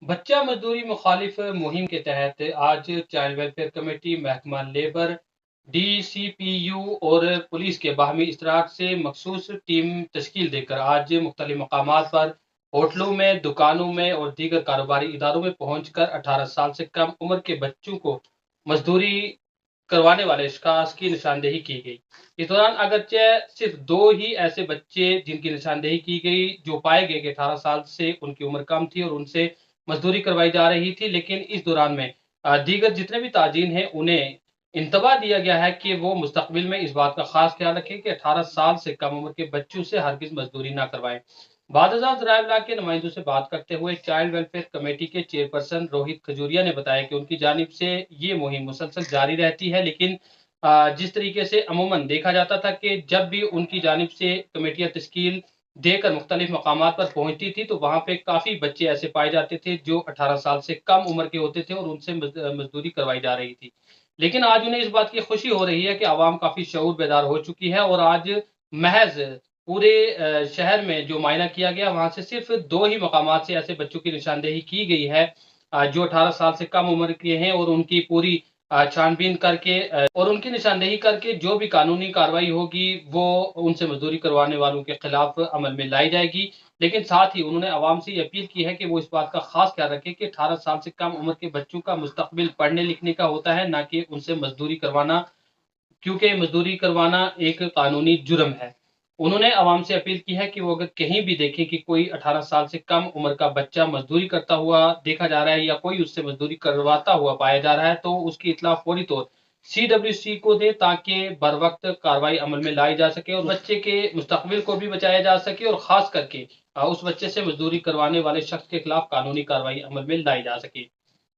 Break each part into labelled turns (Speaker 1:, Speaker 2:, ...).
Speaker 1: बच्चा मजदूरी मुखालिफ मुहिम के तहत आज चाइल्ड वेलफेयर कमेटी, महकमा लेबर, डीसीपीयू और पुलिस के बाहमी इश्तराक से मखसूस टीम तश्कील देकर आज मुख्तलिफ मकामात पर होटलों में, दुकानों में और दीगर कारोबारी इदारों में पहुँच कर 18 साल से कम उम्र के बच्चों को मजदूरी करवाने वाले शख्स की निशानदेही की गई। इस दौरान अगरचे सिर्फ 2 ही ऐसे बच्चे जिनकी निशानदेही की गई, जो पाए गए कि 18 साल से उनकी उम्र कम थी और उनसे मजदूरी करवाई जा रही थी, लेकिन इस दौरान में दीगर जितने भी ताजीन हैं, उन्हें इंतबाह दिया गया है कि वो मुस्तकबिल में इस बात का खास ख्याल रखें कि 18 साल से कम उम्र के बच्चों से हरगिज मजदूरी ना करवाएं। बादशाह ज़राए के नुमाइंदों से बात करते हुए चाइल्ड वेलफेयर कमेटी के चेयरपर्सन रोहित खजूरिया ने बताया कि उनकी जानिब से ये मुहिम मुसलसल जारी रहती है, लेकिन जिस तरीके से अमूमन देखा जाता था कि जब भी उनकी जानिब से कमेटियां तश्कील देकर मुख्तलिफ मकामात पर पहुंचती थी, तो वहां पे काफी बच्चे ऐसे पाए जाते थे जो 18 साल से कम उम्र के होते थे और उनसे मजदूरी करवाई जा रही थी। लेकिन आज उन्हें इस बात की खुशी हो रही है कि आवाम काफी शऊर बेदार हो चुकी है और आज महज पूरे शहर में जो मुआयना किया गया, वहां से सिर्फ 2 ही मकामात से ऐसे बच्चों की निशानदेही की गई है जो 18 साल से कम उम्र के हैं और उनकी पूरी छानबीन करके और उनकी निशानदेही करके जो भी कानूनी कार्रवाई होगी, वो उनसे मजदूरी करवाने वालों के खिलाफ अमल में लाई जाएगी। लेकिन साथ ही उन्होंने आवाम से ये अपील की है कि वो इस बात का खास ख्याल रखें कि 18 साल से कम उम्र के बच्चों का मुस्तकबिल पढ़ने लिखने का होता है, ना कि उनसे मजदूरी करवाना, क्योंकि मजदूरी करवाना एक कानूनी जुर्म है। उन्होंने आवाम से अपील की है कि वो अगर कहीं भी देखें कि कोई 18 साल से कम उम्र का बच्चा मजदूरी करता हुआ देखा जा रहा है या कोई उससे मजदूरी करवाता हुआ पाया जा रहा है, तो उसकी इत्तला फौरी तौर सीडब्ल्यूसी को दे, ताकि बर वक्त कार्रवाई अमल में लाई जा सके और बच्चे के मुस्तकबिल को भी बचाया जा सके और खास करके उस बच्चे से मजदूरी करवाने वाले शख्स के खिलाफ कानूनी कार्रवाई अमल में लाई जा सके।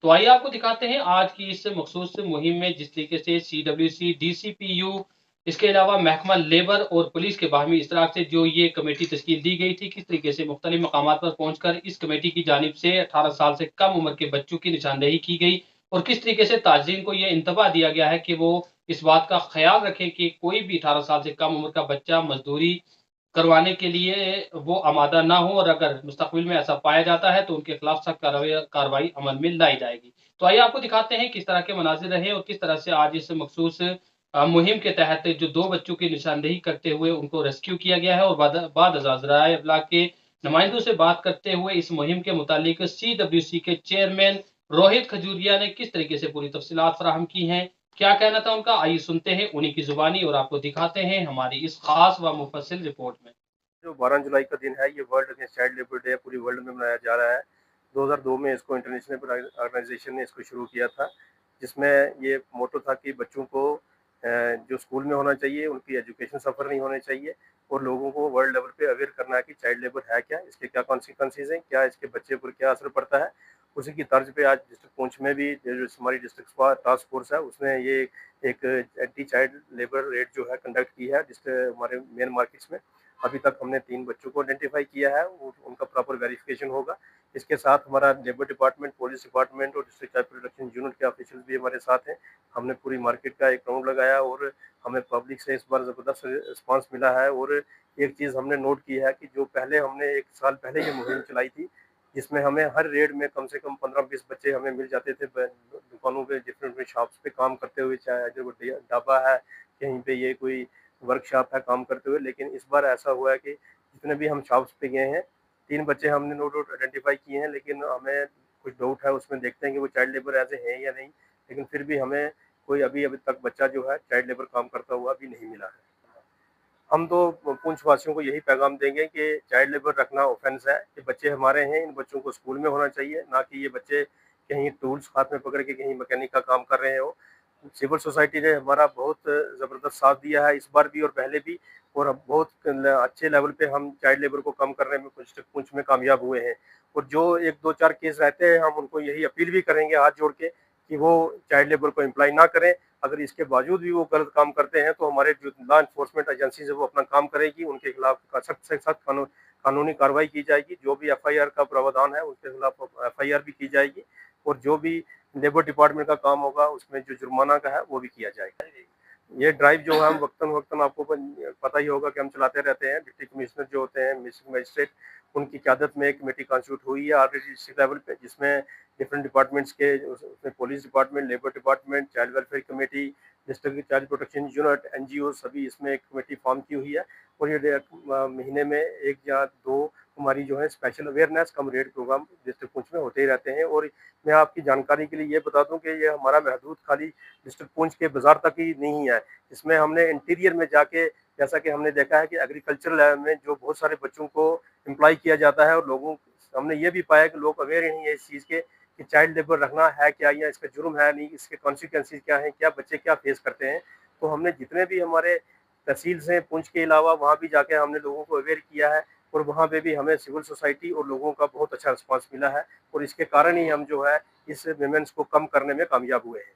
Speaker 1: तो आइए आपको दिखाते हैं आज की इस मखसूस मुहिम में जिस तरीके से सीडब्ल्यूसी, डीसीपीयू, इसके अलावा महकमा लेबर और पुलिस के बाहमी इश्तराक से जो ये कमेटी तश्कील दी गई थी, किस तरीके से मुख्तलिफ मकामात पर पहुंचकर इस कमेटी की जानिब से 18 साल से कम उम्र के बच्चों की निशानदेही की गई और किस तरीके से ताजीन को यह इंतबाह दिया गया है कि वो इस बात का ख्याल रखें कि कोई भी 18 साल से कम उम्र का बच्चा मजदूरी करवाने के लिए वो आमादा ना हो और अगर मुस्तकबिल में ऐसा पाया जाता है तो उनके खिलाफ सख्त कार्रवाई अमल में लाई जाएगी। तो आइए आपको दिखाते हैं किस तरह के मनाजिर रहे और किस तरह से आज इस मखसूस मुहिम के तहत जो 2 बच्चों की निशानदेही करते हुए उनको रेस्क्यू किया गया है और बाद ज़राए इब्लाग के नुमाइंदों से बात करते हुए इस मुहिम के मुतालिक सीडब्ल्यूसी के चेयरमैन रोहित खजूरिया ने किस तरीके से पूरी तफसीलात फराहम की हैं, क्या कहना था उनका, आइए सुनते हैं उन्हीं की जुबानी और आपको दिखाते हैं हमारी इस खास व मुफस्सिल रिपोर्ट में।
Speaker 2: जो 12 जुलाई का दिन है, ये world against child labour day पूरी वर्ल्ड में मनाया जा रहा है। 2002 में इसको इंटरनेशनल ऑर्गेनाइजेशन ने इसको शुरू किया था, जिसमें ये मोटो था कि बच्चों को जो स्कूल में होना चाहिए, उनकी एजुकेशन सफ़र नहीं होने चाहिए और लोगों को वर्ल्ड लेवल पे अवेयर करना है कि चाइल्ड लेबर है क्या, इसके क्या कॉन्सिक्वेंसेज हैं, क्या इसके बच्चे पर क्या असर पड़ता है। उसी की तर्ज पे आज डिस्ट्रिक्ट पुंछ में भी जो हमारी डिस्ट्रिक्ट टास्क फोर्स है, उसने ये एक एंटी चाइल्ड लेबर रेड जो है कंडक्ट की है, जिसके हमारे मेन मार्केट्स में अभी तक हमने 3 बच्चों को आइडेंटिफाई किया है और उनका प्रॉपर वेरिफिकेशन होगा। इसके साथ हमारा लेबर डिपार्टमेंट, पुलिस डिपार्टमेंट और डिस्ट्रिक्ट चाइल्ड प्रोटेक्शन यूनिट के ऑफिशियल भी हमारे साथ हैं। हमने पूरी मार्केट का एक राउंड लगाया और हमें पब्लिक से इस बार ज़बरदस्त रिस्पांस मिला है। और एक चीज़ हमने नोट की है कि जो पहले हमने 1 साल पहले ये मुहिम चलाई थी, जिसमें हमें हर रेड में कम से कम 15-20 बच्चे हमें मिल जाते थे दुकानों पे, डिफरेंट शॉप्स पे काम करते हुए, चाहे जो ढाबा है, कहीं पे ये कोई वर्कशॉप है काम करते हुए। लेकिन इस बार ऐसा हुआ है कि जितने भी हम शॉप्स पे गए हैं, 3 बच्चे हमने नो डाउट आइडेंटिफाई किए हैं, लेकिन हमें कुछ डाउट है उसमें, देखते हैं कि वो चाइल्ड लेबर ऐसे हैं या नहीं। लेकिन फिर भी हमें कोई अभी अभी तक बच्चा जो है चाइल्ड लेबर काम करता हुआ अभी नहीं मिला है। हम तो पुंछ वासियों को यही पैगाम देंगे कि चाइल्ड लेबर रखना ऑफेंस है। ये बच्चे हमारे हैं, इन बच्चों को स्कूल में होना चाहिए, ना कि ये बच्चे कहीं टूल्स हाथ में पकड़ के कहीं मैकेनिक का काम कर रहे हो। सिविल सोसाइटी ने हमारा बहुत ज़बरदस्त साथ दिया है इस बार भी और पहले भी, और अब बहुत अच्छे लेवल पे हम चाइल्ड लेबर को कम करने में पुंछ में कामयाब हुए हैं। और जो 1-2-4 केस रहते हैं, हम उनको यही अपील भी करेंगे हाथ जोड़ के कि वो चाइल्ड लेबर को एम्प्लॉय ना करें। अगर इसके बावजूद भी वो गलत काम करते हैं, तो हमारे जो लॉ इन्फोर्समेंट एजेंसीज है वो अपना काम करेगी, उनके खिलाफ सख्त से सख्त कानूनी कार्रवाई की जाएगी। जो भी एफआईआर का प्रावधान है उसके खिलाफ एफआईआर भी की जाएगी और जो भी लेबर डिपार्टमेंट का काम होगा उसमें जो जुर्माना का है वो भी किया जाएगा। ये ड्राइव जो हम वक्तन-वक्तन आपको पता ही होगा कि हम चलाते रहते हैं। डिप्टी कमिश्नर जो होते हैं, मजिस्ट्रेट, उनकी क़यादत में एक कमेटी कॉन्स्टिट्यूट हुई है ऑलरेडी डिस्ट्रिक्ट लेवल पे, जिसमें डिफरेंट डिपार्टमेंट्स के उसमें police department, labour department, child welfare committee, district child protection unit, NGO सभी इसमें एक कमेटी फॉर्म की हुई है और ये महीने में 1 या 2 हमारी जो है स्पेशल अवेयरनेस कम रेड प्रोग्राम डिस्ट्रिक्ट पुंछ में होते ही रहते हैं। और मैं आपकी जानकारी के लिए ये बता दूं कि ये हमारा महदूद खाली डिस्ट्रिक्ट पुंछ के बाजार तक ही नहीं है। इसमें हमने इंटीरियर में जाके, जैसा कि हमने देखा है कि एग्रीकल्चर लैब में जो बहुत सारे बच्चों को एम्प्लॉय किया जाता है और लोगों, हमने ये भी पाया कि लोग अवेयर ही नहीं है इस चीज़ के कि चाइल्ड लेबर रखना है क्या, या इसका जुर्म है नहीं, इसके कॉन्सिक्वेंसेस क्या हैं, क्या बच्चे क्या फेस करते हैं। तो हमने जितने भी हमारे तहसील से पुंछ के अलावा वहाँ भी जाके हमने लोगों को अवेयर किया है और वहाँ पे भी हमें सिविल सोसाइटी और लोगों का बहुत अच्छा रिस्पांस मिला है और इसके कारण ही हम जो है इस विमेंस को कम करने में कामयाब हुए हैं।